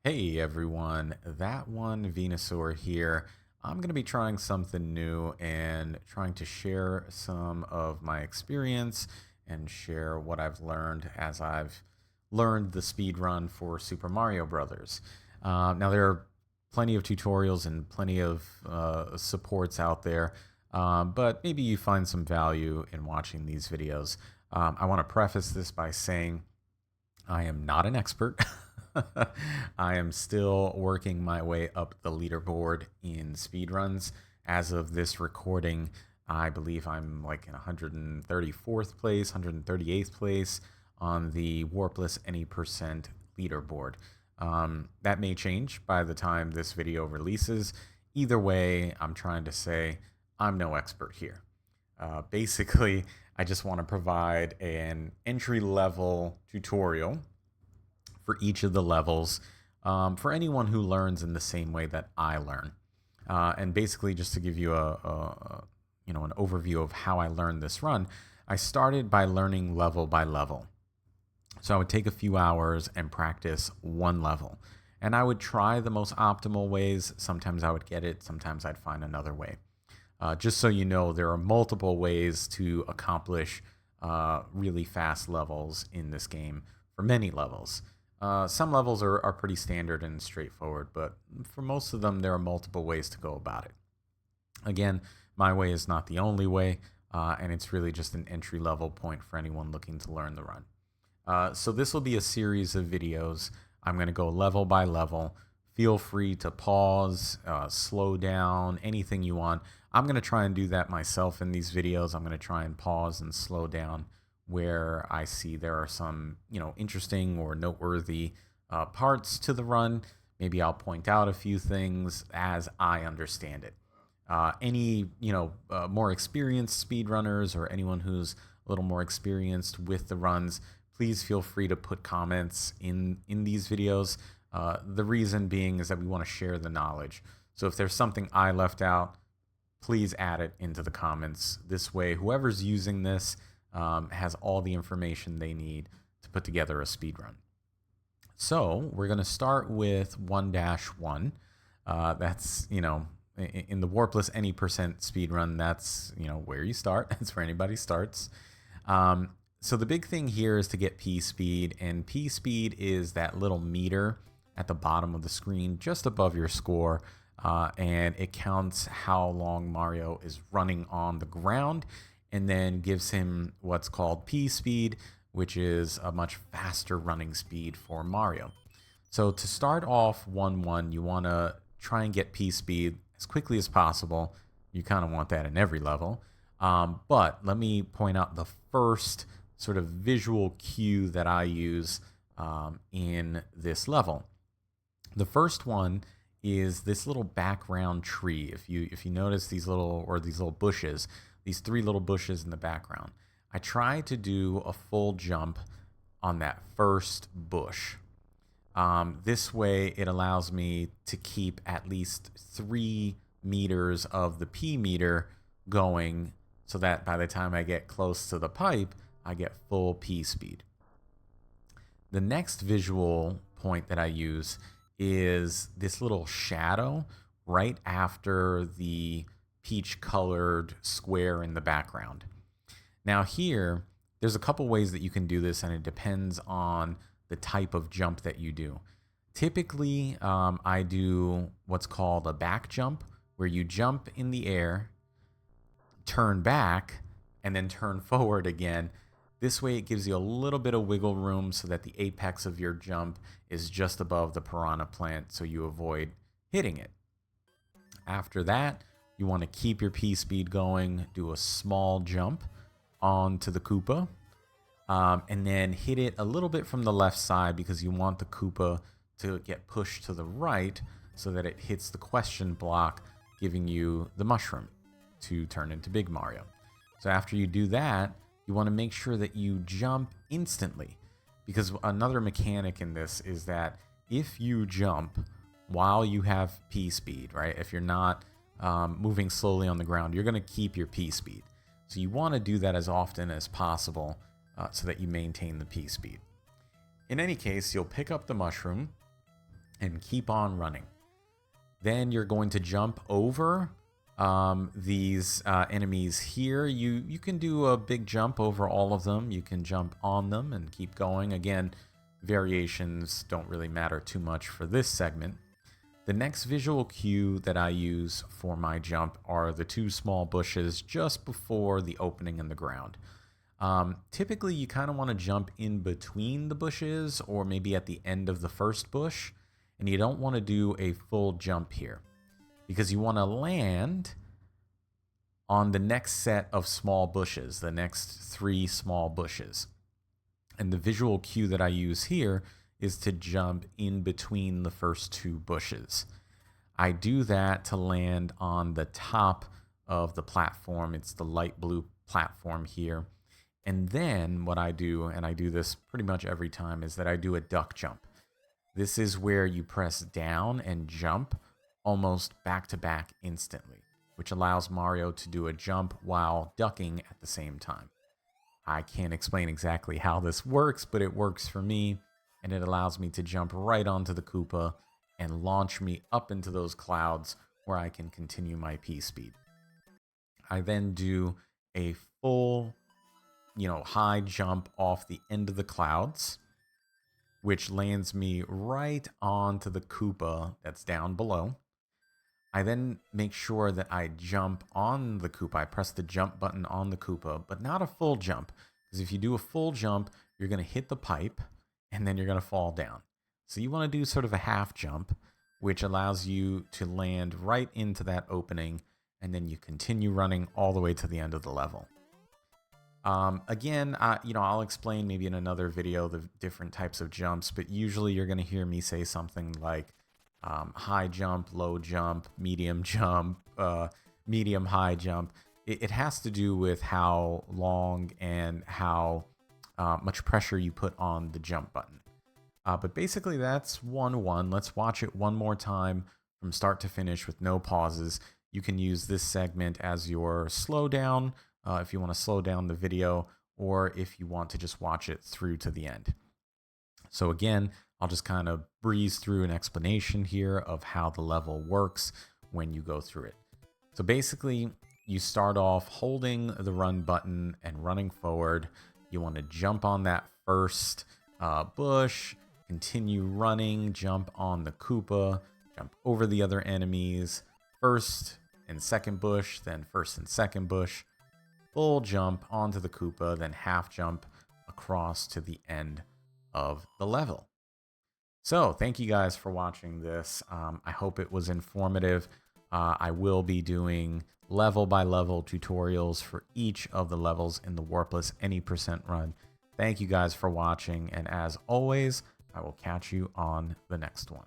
Hey everyone, that one Venusaur here. I'm going to be trying something new and trying to share some of my experience and share what I've learned as I've learned the speed run for Super Mario Brothers. Now there are plenty of tutorials and plenty of supports out there, but maybe you find some value in watching these videos. I want to preface this by saying I am not an expert. I am still working my way up the leaderboard in speedruns. As of this recording, I believe I'm like in 134th place, 138th place on the Warpless Any leaderboard. That may change by the time this video releases. Either way, I'm trying to say I'm no expert here. Basically, I just want to provide an entry level tutorial for each of the levels for anyone who learns in the same way that I learn. And basically, just to give you an overview of how I learned this run, I started by learning level by level. So I would take a few hours and practice one level. And I would try the most optimal ways. Sometimes I would get it, sometimes I'd find another way. Just so you know, there are multiple ways to accomplish really fast levels in this game for many levels. Some levels are pretty standard and straightforward, but for most of them, there are multiple ways to go about it. Again, my way is not the only way, and it's really just an entry level point for anyone looking to learn the run. So this will be a series of videos. I'm going to go level by level. Feel free to pause, slow down, anything you want. I'm going to try and do that myself in these videos. I'm going to try and pause and slow down where I see there are some, interesting or noteworthy parts to the run. Maybe I'll point out a few things as I understand it. Any, more experienced speedrunners or anyone who's a little more experienced with the runs, please feel free to put comments in these videos. The reason being is that we want to share the knowledge. So if there's something I left out, please add it into the comments. This way, whoever's using this has all the information they need to put together a speed run. So we're going to start with 1-1. That's, in the Warpless Any speed run, that's, where you start. That's where anybody starts. So the big thing here is to get P speed, and P speed is that little meter at the bottom of the screen just above your score. And it counts how long Mario is running on the ground and then gives him what's called P speed, which is a much faster running speed for Mario. So to start off 1-1, you want to try and get P speed as quickly as possible. You kind of want that in every level. But let me point out the first sort of visual cue that I use in this level. The first one is this little background tree. If you notice these little bushes, these three little bushes in the background, I try to do a full jump on that first bush. This way it allows me to keep at least 3 meters of the P meter going so that by the time I get close to the pipe, I get full P speed. The next visual point that I use is this little shadow right after the peach colored square in the background. Now here, there's a couple ways that you can do this, and it depends on the type of jump that you do. Typically, I do what's called a back jump, where you jump in the air, turn back, and then turn forward again. This way it gives you a little bit of wiggle room so that the apex of your jump is just above the piranha plant so you avoid hitting it. After that, you want to keep your P speed going, do a small jump onto the Koopa, and then hit it a little bit from the left side because you want the Koopa to get pushed to the right so that it hits the question block, giving you the mushroom to turn into Big Mario. So after you do that, you want to make sure that you jump instantly, because another mechanic in this is that if you jump while you have P speed, right? If you're not moving slowly on the ground, you're going to keep your P speed. So you want to do that as often as possible so that you maintain the P speed. In any case, you'll pick up the mushroom and keep on running. Then you're going to jump over these enemies here. You can do a big jump over all of them. You can jump on them and keep going. Again, variations don't really matter too much for this segment. The next visual cue that I use for my jump are the two small bushes just before the opening in the ground. Typically, you kind of want to jump in between the bushes or maybe at the end of the first bush, and you don't want to do a full jump here because you want to land on the next set of small bushes, the next 3 small bushes. And the visual cue that I use here is to jump in between the first 2 bushes. I do that to land on the top of the platform. It's the light blue platform here. And then what I do, and I do this pretty much every time, is that I do a duck jump. This is where you press down and jump almost back to back instantly, which allows Mario to do a jump while ducking at the same time. I can't explain exactly how this works, but it works for me, and it allows me to jump right onto the Koopa and launch me up into those clouds where I can continue my P-speed. I then do a full high jump off the end of the clouds, which lands me right onto the Koopa that's down below. I then make sure that I jump on the Koopa. I press the jump button on the Koopa, but not a full jump, because if you do a full jump, you're going to hit the pipe and then you're going to fall down. So you want to do sort of a half jump, which allows you to land right into that opening, and then you continue running all the way to the end of the level. Again, I'll explain maybe in another video the different types of jumps, but usually you're going to hear me say something like high jump, low jump, medium jump, medium high jump. It has to do with how long and how much pressure you put on the jump button. But basically that's 1-1. Let's watch it one more time from start to finish with no pauses. You can use this segment as your slowdown if you want to slow down the video, or if you want to just watch it through to the end. So again, I'll just kind of breeze through an explanation here of how the level works when you go through it. So basically, you start off holding the run button and running forward. You want to jump on that first bush, continue running, jump on the Koopa, jump over the other enemies, first and second bush, then first and second bush, full jump onto the Koopa, then half jump across to the end of the level. So thank you guys for watching this. I hope it was informative. I will be doing level by level tutorials for each of the levels in the Warpless Any % run. Thank you guys for watching, and as always, I will catch you on the next one.